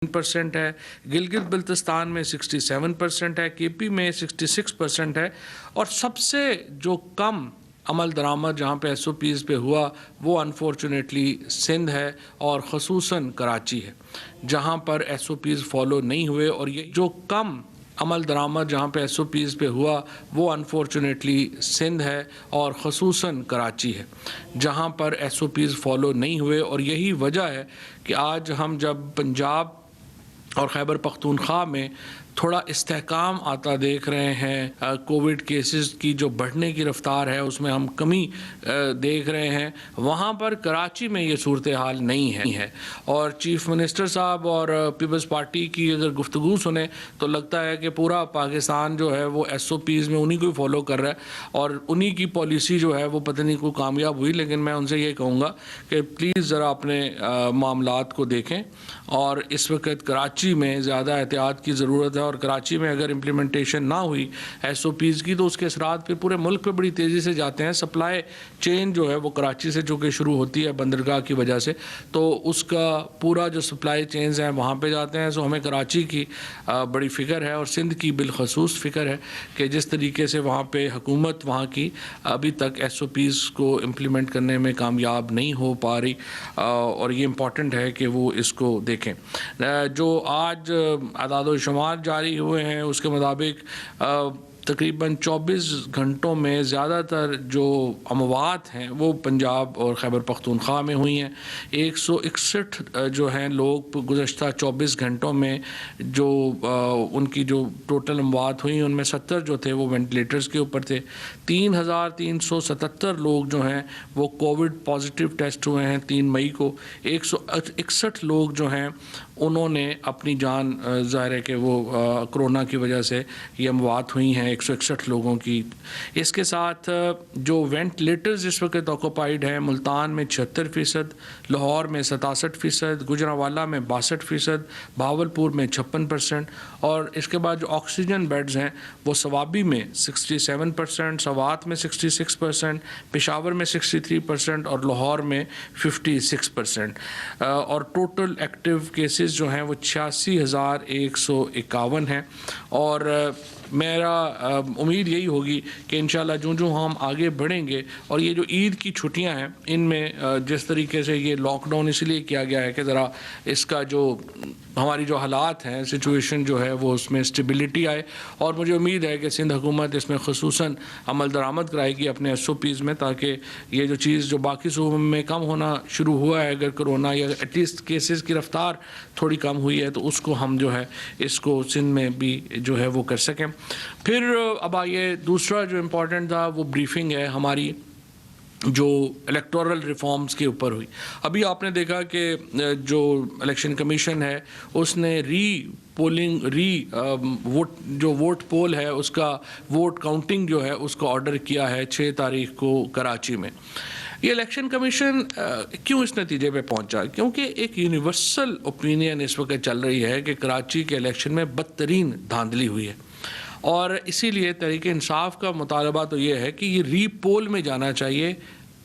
% है, गिलगित बल्तिस्तान में 67% है, केपी में 66% है और सबसे जो कम अमल दरामद जहाँ पे SOPs पे हुआ वो अनफॉर्चुनेटली सिंध है और ख़ुसूसन कराची है जहाँ पर SOPs फॉलो नहीं हुए। और ये जो कम अमल दरामद जहाँ पे SOPs पे हुआ वो अनफॉर्चुनेटली सिंध है और ख़ुसूसन कराची है जहाँ पर SOPs फॉलो नहीं हुए। और यही वजह है कि आज हम जब पंजाब और खैबर पख्तूनख्वा में थोड़ा इस्तेहकाम आता देख रहे हैं, कोविड केसेस की जो बढ़ने की रफ्तार है उसमें हम कमी देख रहे हैं, वहाँ पर कराची में ये सूरत हाल नहीं है। और चीफ मिनिस्टर साहब और पीपल्स पार्टी की अगर गुफ्तगू सुने तो लगता है कि पूरा पाकिस्तान जो है वो SOPs में उन्हीं को ही फॉलो कर रहा है और उन्हीं की पॉलिसी जो है वो पता नहीं कोई कामयाब हुई। लेकिन मैं उनसे ये कहूँगा कि प्लीज़ ज़रा अपने मामलात को देखें और इस वक्त कराची में ज़्यादा एहतियात की ज़रूरत है। और कराची में अगर इम्प्लीमेंटेशन ना हुई SOPs की तो उसके असरात फिर पूरे मुल्क पे बड़ी तेज़ी से जाते हैं। सप्लाई चेन जो है वो कराची से चूँकि शुरू होती है बंदरगाह की वजह से, तो उसका पूरा जो सप्लाई चेन्स हैं वहाँ पे जाते हैं। सो हमें कराची की बड़ी फ़िक्र है और सिंध की बिलखसूस फ़िक्र है कि जिस तरीके से वहाँ पे हुकूमत वहाँ की अभी तक SOPs को इम्प्लीमेंट करने में कामयाब नहीं हो पा रही और ये इम्पॉर्टेंट है कि वो इसको देखें। जो आज आदाद-ओ-शुमार जारी हुए हैं उसके मुताबिक तकरीबन 24 घंटों में ज़्यादातर जो अमवात हैं वो पंजाब और खैबर पख्तूनख्वा में हुई हैं। 161 जो हैं लोग गुज़श्ता 24 घंटों में जो उनकी जो टोटल अमवात हुई उनमें 70 जो थे वो वेंटिलेटर्स के ऊपर थे। 3,377 लोग जो हैं वो कोविड पॉजिटिव टेस्ट हुए हैं 3 मई को। 161 लोग जो हैं उन्होंने अपनी जान, ज़ाहिर है कि वो कोरोना की वजह से ये अमवात हुई हैं 161 लोगों की। इसके साथ जो वेंटिलेटर्स इस वक्त ऑक्यूपाइड हैं मुल्तान में 76%, लाहौर में 67%, गुजरांवाला में 62%, भावलपुर में 56% और इसके बाद जो ऑक्सीजन बेड्स हैं वो सवाबी में 67%, सवात में 66%, पेशावर में 63% और लाहौर में 56%। और टोटल एक्टिव केसेस जो हैं वो 86,151 हैं। और मेरा उम्मीद यही होगी कि इंशाल्लाह जो हम आगे बढ़ेंगे और ये जो ईद की छुट्टियां हैं इनमें जिस तरीके से ये लॉकडाउन इसलिए किया गया है कि ज़रा इसका जो हमारी जो हालात हैं सिचुएशन जो है वो उसमें स्टेबिलिटी आए। और मुझे उम्मीद है कि सिंध हुकूमत इसमें ख़ुसूसन अमल दरामद कराएगी अपने SOPs में, ताकि ये जो चीज़ जो बाकी सूबों में कम होना शुरू हुआ है, अगर कोरोना या एटलीस्ट केसेस की रफ्तार थोड़ी कम हुई है तो उसको हम जो है इसको सिंध में भी जो है वो कर सकें। फिर अब आइए दूसरा जो इम्पोर्टेंट था वो ब्रीफिंग है हमारी जो इलेक्टोरल रिफॉर्म्स के ऊपर हुई। अभी आपने देखा कि जो इलेक्शन कमीशन है उसने वोट पोल है उसका वोट काउंटिंग जो है उसका ऑर्डर किया है 6 तारीख को कराची में। ये इलेक्शन कमीशन क्यों इस नतीजे पे पहुंचा? क्योंकि एक यूनिवर्सल ओपिनियन इस वक्त चल रही है कि कराची के इलेक्शन में बदतरीन धांधली हुई है और इसीलिए तहरीक इंसाफ का मुतालबा तो ये है कि ये रीपोल में जाना चाहिए।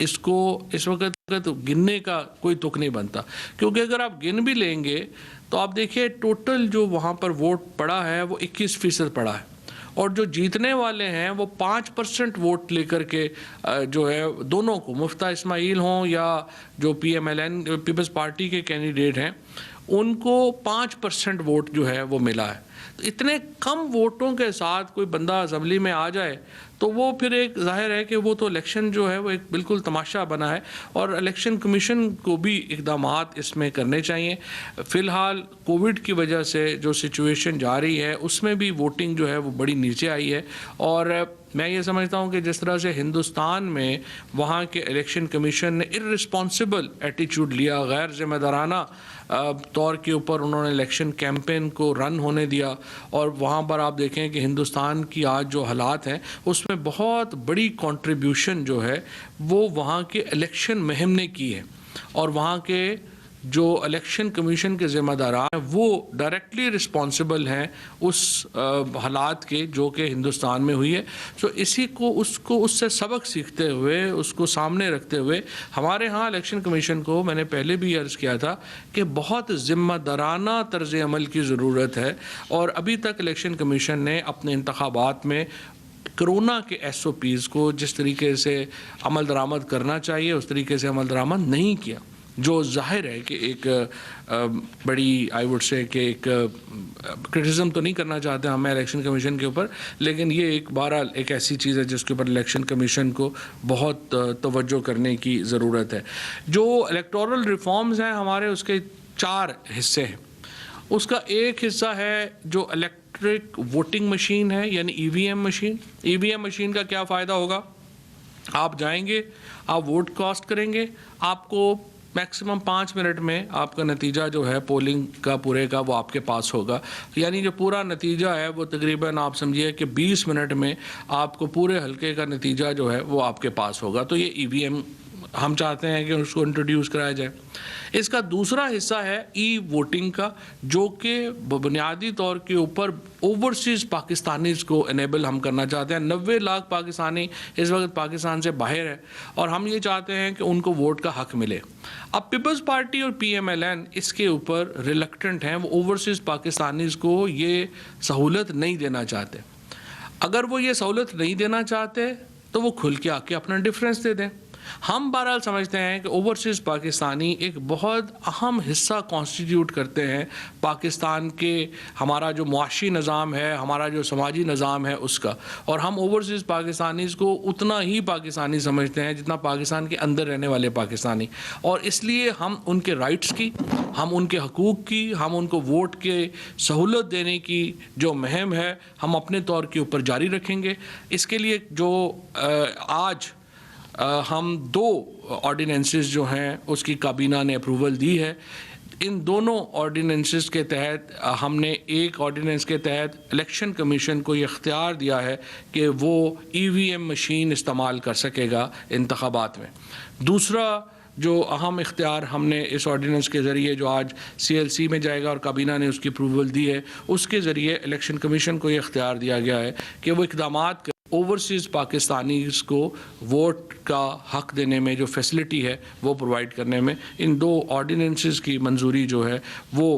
इसको इस वक्त तो गिनने का कोई तुक नहीं बनता, क्योंकि अगर आप गिन भी लेंगे तो आप देखिए टोटल जो वहाँ पर वोट पड़ा है वो 21% पड़ा है और जो जीतने वाले हैं वो 5% वोट लेकर के जो है दोनों को, मुफ्ता इस्माइल हों या जो PMLN पीपल्स पार्टी के कैंडिडेट हैं उनको 5% वोट जो है वो मिला है। तो इतने कम वोटों के साथ कोई बंदा असम्बली में आ जाए तो वो फिर एक जाहिर है कि वो तो इलेक्शन जो है वो एक बिल्कुल तमाशा बना है और इलेक्शन कमीशन को भी इक़दामात इसमें करने चाहिए। फ़िलहाल कोविड की वजह से जो सिचुएशन जारी है उसमें भी वोटिंग जो है वो बड़ी नीचे आई है और मैं ये समझता हूँ कि जिस तरह से हिंदुस्तान में वहाँ के इलेक्शन कमीशन ने इर्रिस्पॉन्सिबल एटीट्यूड लिया, गैर ज़िम्मेदाराना तौर के ऊपर उन्होंने इलेक्शन कैंपेन को रन होने दिया और वहाँ पर आप देखें कि हिंदुस्तान की आज जो हालात हैं उसमें बहुत बड़ी कंट्रीब्यूशन जो है वो वहाँ के इलेक्शन मुहिम ने की है और वहाँ के जो इलेक्शन कमीशन के ज़िम्मेदारान हैं वो डायरेक्टली रिस्पॉन्सिबल हैं उस हालात के जो कि हिंदुस्तान में हुई है। सो इसी को उससे सबक सीखते हुए, उसको सामने रखते हुए हमारे यहाँ इलेक्शन कमीशन को, मैंने पहले भी अर्ज़ किया था कि बहुत ज़िम्मेदाराना तर्ज़ अमल की ज़रूरत है। और अभी तक इलेक्शन कमीशन ने अपने इंतखाबात में कोरोना के SOPs को जिस तरीके से अमल दरामद करना चाहिए उस तरीके से अमल दरामद नहीं किया, जो जाहिर है कि एक बड़ी आई वुड से कि एक क्रिटिसिज्म तो नहीं करना चाहते हमें इलेक्शन कमीशन के ऊपर, लेकिन ये एक बहरहाल एक ऐसी चीज़ है जिसके ऊपर इलेक्शन कमीशन को बहुत तवज्जो करने की ज़रूरत है। जो इलेक्टोरल रिफॉर्म्स हैं हमारे, उसके 4 हिस्से हैं। उसका एक हिस्सा है जो इलेक्ट्रिक वोटिंग मशीन है, यानी EVM मशीन। EVM मशीन का क्या फ़ायदा होगा? आप जाएंगे, आप वोट कास्ट करेंगे, आपको मैक्सिमम 5 मिनट में आपका नतीजा जो है पोलिंग का पूरे का वो आपके पास होगा। यानी जो पूरा नतीजा है वो तकरीबन आप समझिए कि 20 मिनट में आपको पूरे हल्के का नतीजा जो है वो आपके पास होगा। तो ये EVM हम चाहते हैं कि उसको इंट्रोड्यूस कराया जाए। इसका दूसरा हिस्सा है वोटिंग का, जो कि बुनियादी तौर के ऊपर ओवरसीज़ पाकिस्तानीज़ को इनेबल हम करना चाहते हैं। 90 लाख पाकिस्तानी इस वक्त पाकिस्तान से बाहर है और हम ये चाहते हैं कि उनको वोट का हक मिले। अब पीपल्स पार्टी और PMLN इसके ऊपर रिलक्टेंट हैं, वो ओवरसीज़ पाकिस्तानीज़ को ये सहूलत नहीं देना चाहते। अगर वो ये सहूलत नहीं देना चाहते तो वो खुल के आके अपना डिफरेंस दे दें। हम बहरहाल समझते हैं कि ओवरसीज़ पाकिस्तानी एक बहुत अहम हिस्सा कॉन्स्टिट्यूट करते हैं पाकिस्तान के, हमारा जो मुआशी निज़ाम है, हमारा जो समाजी निज़ाम है उसका। और हम ओवरसीज़ पाकिस्तानीज़ को उतना ही पाकिस्तानी समझते हैं जितना पाकिस्तान के अंदर रहने वाले पाकिस्तानी। और इसलिए हम उनके राइट्स की, हम उनके हकूक़ की, हम उनको वोट के सहूलत देने की जो मुहिम है हम अपने तौर के ऊपर जारी रखेंगे। इसके लिए जो आज हम 2 ऑर्डिनेंसेस जो हैं उसकी काबीना ने अप्रूवल दी है। इन दोनों ऑर्डिनेंसेस के तहत हमने एक ऑर्डिनेंस के तहत इलेक्शन कमीशन को ये इख्तियार दिया है कि वो EVM मशीन इस्तेमाल कर सकेगा इंतखाबात में। दूसरा जो अहम इख्तियार हमने इस ऑर्डिनेंस के ज़रिए जो आज CLC में जाएगा और काबीना ने उसकी अप्रूवल दी है, उसके ज़रिए इलेक्शन कमीशन को ये इख्तियार दिया गया है कि वो इक़दामात ओवरसीज़ पाकिस्तानीज़ को वोट का हक़ देने में जो फैसिलिटी है वो प्रोवाइड करने में इन 2 ऑर्डिनेंसेस की मंजूरी जो है वो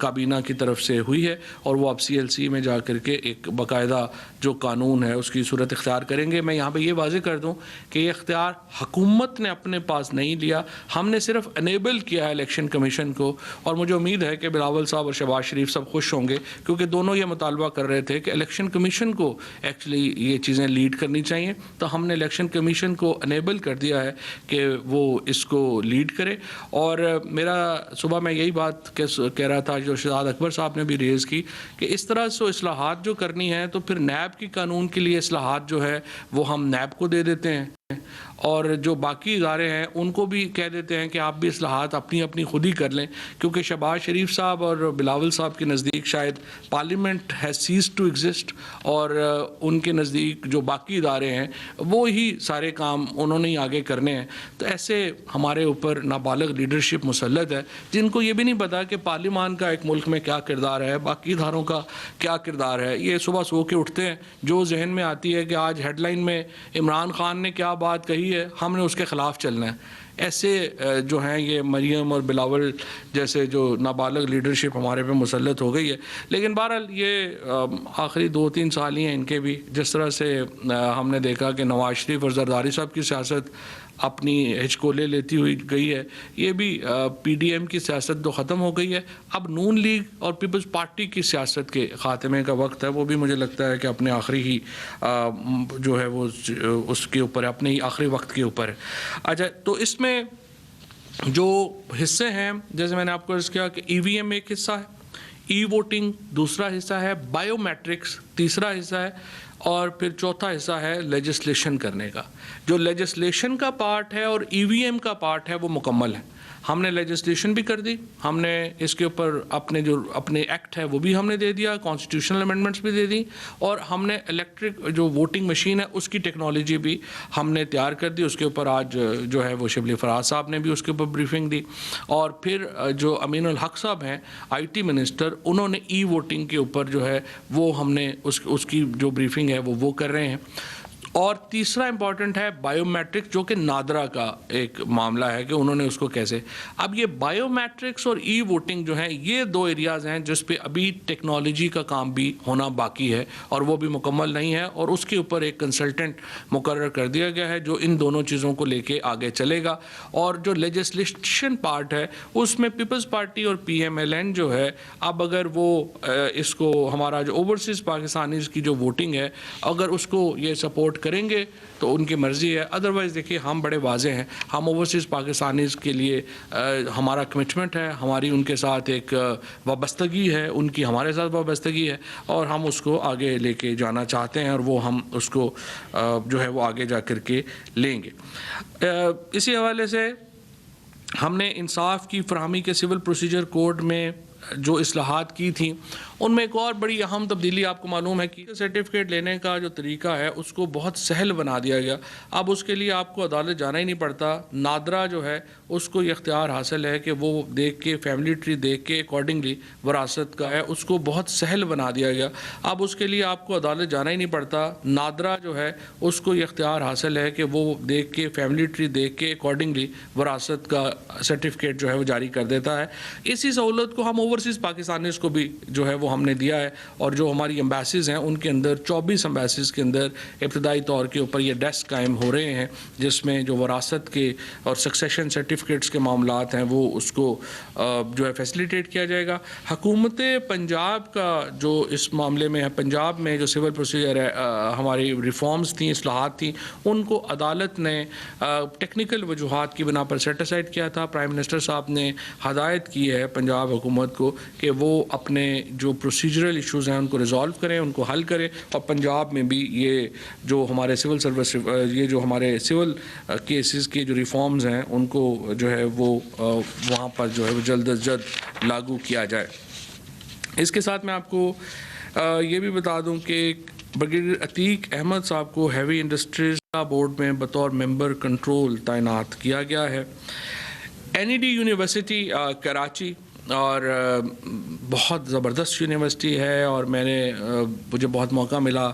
काबीना की तरफ से हुई है और वो अब CLC में जा कर के एक बाकायदा जो कानून है उसकी सूरत इख्तियार करेंगे। मैं यहाँ पे ये वाज़ेह कर दूँ कि ये इख्तियार हुकूमत ने अपने पास नहीं लिया, हमने सिर्फ इनेबल किया है इलेक्शन कमीशन को। और मुझे उम्मीद है कि बिलावल साहब और शहबाज शरीफ सब खुश होंगे, क्योंकि दोनों ये मुतालबा कर रहे थे कि इलेक्शन कमीशन को एक्चुअली ये चीज़ें लीड करनी चाहिए। तो हमने इलेक्शन कमीशन को अनेबल कर दिया है कि वो इसको लीड करे। और मेरा सुबह मैं यही बात कह रहा था जो शहजाद अकबर साहब ने भी रेज़ की कि इस तरह से इस्लाहात जो करनी है तो फिर नैब की कानून के लिए इस्लाहात जो है वो हम नैब को दे देते हैं और जो बाकी इदारे हैं उनको भी कह देते हैं कि आप भी इस्लाहात अपनी अपनी खुद ही कर लें, क्योंकि शहबाज शरीफ साहब और बिलावल साहब के नज़दीक शायद parliament has ceased to exist और उनके नज़दीक जो बाकी इदारे हैं वो ही सारे काम उन्होंने ही आगे करने हैं। तो ऐसे हमारे ऊपर नाबालिग लीडरशिप मुसल्लत है जिनको ये भी नहीं पता कि पार्लियामान का एक मुल्क में क्या किरदार है, बाकी इदारों का क्या किरदार है। ये सुबह सो के उठते हैं, जो जहन में आती है कि आज हेडलाइन में इमरान खान ने क्या बात कही है, हमने उसके ख़िलाफ़ चलना है। ऐसे जो हैं ये मरियम और बिलावल जैसे जो नाबालिग लीडरशिप हमारे पे मुसल्लत हो गई है। लेकिन बहरहाल ये आखिरी 2-3 साल ही हैं इनके भी। जिस तरह से हमने देखा कि नवाज शरीफ और जरदारी साहब की सियासत अपनी हिचकोले लेती हुई गई है, ये भी PDM की सियासत तो ख़त्म हो गई है। अब नून लीग और पीपल्स पार्टी की सियासत के ख़ात्मे का वक्त है, वो भी मुझे लगता है कि अपने आखिरी ही जो है वो उसके ऊपर है, अपने ही आखिरी वक्त के ऊपर है। अच्छा, तो इसमें जो हिस्से हैं जैसे मैंने आपको अर्ज़ किया कि EVM एक हिस्सा है, वोटिंग दूसरा हिस्सा है, बायोमेट्रिक्स तीसरा हिस्सा है और फिर चौथा हिस्सा है लेजिस्लेशन करने का। जो लेजिस्लेशन का पार्ट है और EVM का पार्ट है वो मुकम्मल है। हमने लेजिस्लेशन भी कर दी, हमने इसके ऊपर अपने एक्ट है वो भी हमने दे दिया, कॉन्स्टिट्यूशनल अमेंडमेंट्स भी दे दी, और हमने इलेक्ट्रिक जो वोटिंग मशीन है उसकी टेक्नोलॉजी भी हमने तैयार कर दी। उसके ऊपर आज जो है वो शिबली फराज साहब ने भी उसके ऊपर ब्रीफिंग दी, और फिर जो अमीन उल हक साहब हैं IT मिनिस्टर, उन्होंने वोटिंग के ऊपर जो है वो हमने उसकी जो ब्रीफिंग है वो कर रहे हैं। और तीसरा इम्पॉर्टेंट है बायोमेट्रिक्स, जो कि नादरा का एक मामला है कि उन्होंने उसको कैसे, अब ये बायोमेट्रिक्स और वोटिंग जो है ये दो एरियाज़ हैं जिस पे अभी टेक्नोलॉजी का काम भी होना बाकी है और वो भी मुकम्मल नहीं है, और उसके ऊपर एक कंसल्टेंट मुकर्रर कर दिया गया है जो इन दोनों चीज़ों को लेके आगे चलेगा। और जो लेजिस्लेशन पार्ट है उसमें पीपल्स पार्टी और PMLN जो है, अब अगर वो इसको हमारा जो ओवरसीज़ पाकिस्तानीज़ की जो वोटिंग है अगर उसको ये सपोर्ट करेंगे तो उनकी मर्ज़ी है, अदरवाइज़ देखिए हम बड़े वाजे हैं, हम ओवरसीज़ पाकिस्तानीज़ के लिए हमारा कमिटमेंट है, हमारी उनके साथ एक वाबस्तगी है, उनकी हमारे साथ वाबस्तगी है, और हम उसको आगे लेके जाना चाहते हैं, और वो हम उसको जो है वो आगे जा कर के लेंगे। इसी हवाले से हमने इंसाफ की फरहमी के सिविल प्रोसीजर कोड में जो इस्लाहात की थी उनमें एक और बड़ी अहम तब्दीली आपको मालूम है कि सर्टिफिकेट लेने का जो तरीका है उसको बहुत सहल बना दिया गया। अब उसके लिए आपको अदालत जाना ही नहीं पड़ता। नादरा जो है उसको ये इख्तियार हासिल है कि वो देख के फैमिली ट्री देख के अकॉर्डिंगली वरासत का है उसको बहुत सहल बना दिया गया। अब उसके लिए आपको अदालत जाना ही नहीं पड़ता। नादरा जो है उसको ये इख्तियार हासिल है कि वो देख के फैमिली ट्री देख के अकॉर्डिंगली वरासत का सर्टिफिकेट जो है वो जारी कर देता है। इसी सहूलत को हम ओवरसीज़ पाकिस्तानीज़ को भी जो है वो हमने दिया है, और जो हमारी एम्बेसीज़ हैं उनके अंदर 24 एम्बेसीज़ के अंदर इब्तदाई तौर के ऊपर ये डेस्क कायम हो रहे हैं जिसमें जो वरासत के और सक्सेशन सर्टिफिकेट्स के मामलात हैं वो उसको जो है फैसिलिटेट किया जाएगा। हुकूमत पंजाब का जो इस मामले में है, पंजाब में जो सिविल प्रोसीजर है हमारी रिफॉर्म्स थी, इस्लाहात थी, उनको अदालत ने टेक्निकल वजूहात की बिना पर सेट असाइड किया था। प्राइम मिनिस्टर साहब ने हदायत की है पंजाब हुकूमत को कि वो अपने जो प्रोसीजरल इश्यूज़ हैं उनको रिजॉल्व करें, उनको हल करें, और पंजाब में भी ये जो हमारे सिविल सर्विस ये जो हमारे सिविल केसेस के जो रिफॉर्म्स हैं उनको जो है वो वहाँ पर जो है वो जल्द अज जल्द लागू किया जाए। इसके साथ मैं आपको ये भी बता दूं कि ब्रिगेडियर अतीक अहमद साहब को हैवी इंडस्ट्रीज बोर्ड में बतौर मेंबर कंट्रोल तैनात किया गया है। NED यूनिवर्सिटी कराची और बहुत ज़बरदस्त यूनिवर्सिटी है, और मुझे बहुत मौका मिला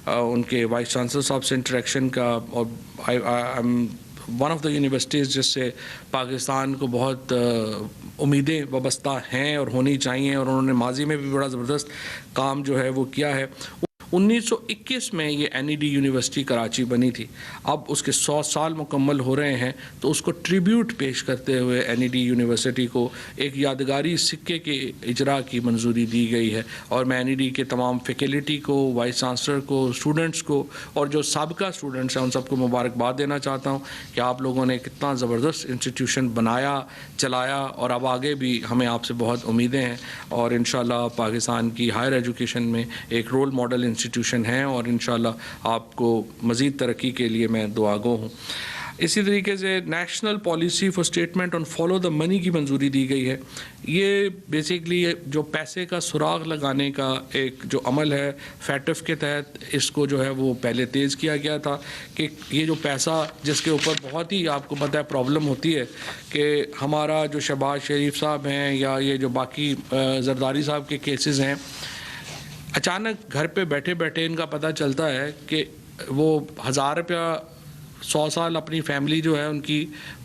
उनके वाइस चांसलर साहब से इंटरेक्शन का, और I am one of the universities जिससे पाकिस्तान को बहुत उम्मीदें वाबस्ता हैं और होनी चाहिए, और उन्होंने माजी में भी बड़ा ज़बरदस्त काम जो है वो किया है। 1921 में ये NED यूनिवर्सिटी कराची बनी थी। अब उसके 100 साल मुकम्मल हो रहे हैं, तो उसको ट्रिब्यूट पेश करते हुए NED यूनिवर्सिटी को एक यादगारी सिक्के के इजरा की मंजूरी दी गई है, और मैं NED के तमाम फैकल्टी को, वाइस चांसलर को, स्टूडेंट्स को और जो साबिका स्टूडेंट्स हैं उन सबको मुबारकबाद देना चाहता हूँ कि आप लोगों ने कितना ज़बरदस्त इंस्टीट्यूशन बनाया, चलाया, और अब आगे भी हमें आपसे बहुत उम्मीदें हैं, और इंशाल्लाह पाकिस्तान की हायर एजुकेशन में एक रोल मॉडल इंस्टीट्यूशन है, और इंशाल्लाह आपको मज़ीद तरक्की के लिए मैं दुआगो हूँ। इसी तरीके से national policy for statement on follow the money की मंजूरी दी गई है। ये बेसिकली जो पैसे का सुराग लगाने का एक जो अमल है फैटफ के तहत, इसको जो है वो पहले तेज़ किया गया था कि ये जो पैसा जिसके ऊपर बहुत ही आपको पता है प्रॉब्लम होती है कि हमारा जो शहबाज शरीफ साहब हैं या ये जो बाकी जरदारी साहब के केसेस हैं, अचानक घर पे बैठे बैठे इनका पता चलता है कि वो 1000 रुपया 100 साल अपनी फैमिली जो है उनकी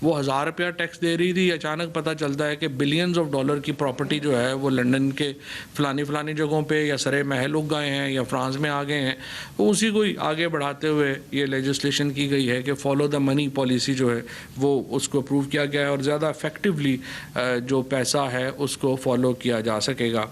वो 1000 रुपया टैक्स दे रही थी। अचानक पता चलता है कि बिलियंस ऑफ डॉलर की प्रॉपर्टी जो है वो लंदन के फ़लानी जगहों पे या सरे महल उग गए हैं या फ्रांस में आ गए हैं। तो उसी को ही आगे बढ़ाते हुए ये लेजिस्लेशन की गई है कि फॉलो द मनी पॉलिसी जो है वो उसको अप्रूव किया गया है, और ज़्यादा इफेक्टिवली जो पैसा है उसको फॉलो किया जा सकेगा।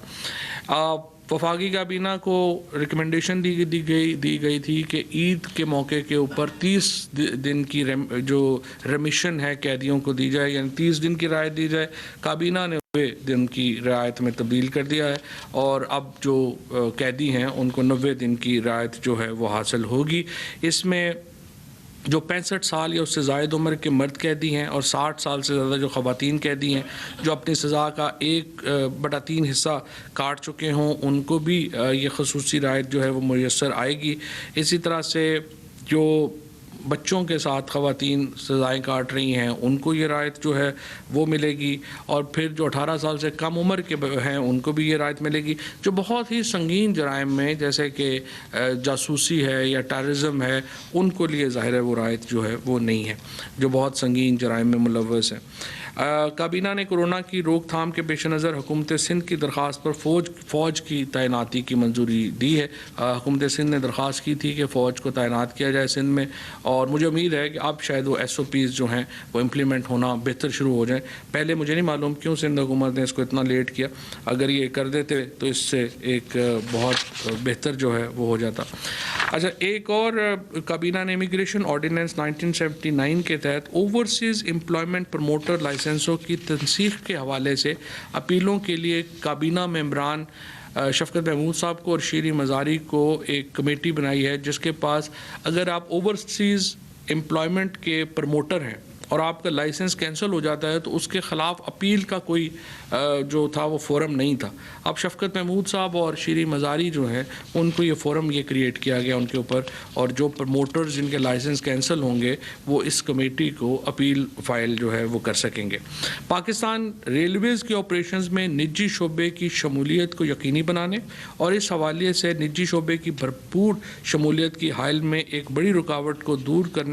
वफाकी काबीना को रिकमेंडेशन दी गई थी कि ईद के मौके के ऊपर 30 दिन की जो रेमिशन है कैदियों को दी जाए, यानी 30 दिन की रियायत दी जाए। काबीना ने 90 दिन की रियायत में तब्दील कर दिया है, और अब जो कैदी हैं उनको 90 दिन की रियायत जो है वो हासिल होगी। इसमें जो 65 साल या उससे ज़ायद उम्र के मर्द कैदी हैं और 60 साल से ज़्यादा जो ख़वातीन कैदी हैं जो अपनी सज़ा का 1/3 हिस्सा काट चुके हों, उनको भी ये ख़ुसूसी रायत जो है वो मुयस्सर आएगी। इसी तरह से जो बच्चों के साथ ख़वातीन सज़ाएँ काट रही हैं उनको ये रायत जो है वो मिलेगी, और फिर जो 18 साल से कम उम्र के हैं उनको भी ये रायत मिलेगी। जो बहुत ही संगीन जराइम में जैसे कि जासूसी है या टेररिज्म है, उनको लिए ज़ाहिर है वो रायत जो है वो नहीं है, जो बहुत संगीन जराइम में मुलव्वस है। काबीना ने कोरोना की रोकथाम के पेश नज़र हुकूमत सिंध की दरख्वास्त पर फ़ौज की तैनाती की मंजूरी दी है। हुकूमत सिंध ने दरख्वास्त की थी कि फ़ौज को तैनात किया जाए सिंध में, और मुझे उम्मीद है कि अब शायद वो SOPs जो हैं वो इम्प्लीमेंट होना बेहतर शुरू हो जाए। पहले मुझे नहीं मालूम क्यों सिंध हुकूमत ने इसको इतना लेट किया, अगर ये कर देते तो इससे एक बहुत बेहतर जो है वो हो जाता। अच्छा, एक और काबीना ने इमिग्रेशन ऑर्डिनेंस 1979 के तहत ओवरसीज़ एम्प्लॉयमेंट प्रमोटर लाइसेंसों की तनसीख के हवाले से अपीलों के लिए काबीना मेंबरान शफ़क़त महमूद साहब को और शीरी मज़ारी को एक कमेटी बनाई है, जिसके पास अगर आप ओवरसीज़ एम्प्लॉयमेंट के प्रमोटर हैं और आपका लाइसेंस कैंसिल हो जाता है तो उसके ख़िलाफ़ अपील का कोई जो था वो फ़ोरम नहीं था। अब शफ़क़त महमूद साहब और शीरी मज़ारी जो हैं उनको ये फ़ोरम ये क्रिएट किया गया उनके ऊपर, और जो प्रमोटर्स जिनके लाइसेंस कैंसिल होंगे वो इस कमेटी को अपील फ़ाइल जो है वो कर सकेंगे। पाकिस्तान रेलवेज़ के ऑपरेशंस में निजी शोबे की शमूलियत को यकीनी बनाने और इस हवाले से निजी शोबे की भरपूर शमूलियत की हाल में एक बड़ी रुकावट को दूर करने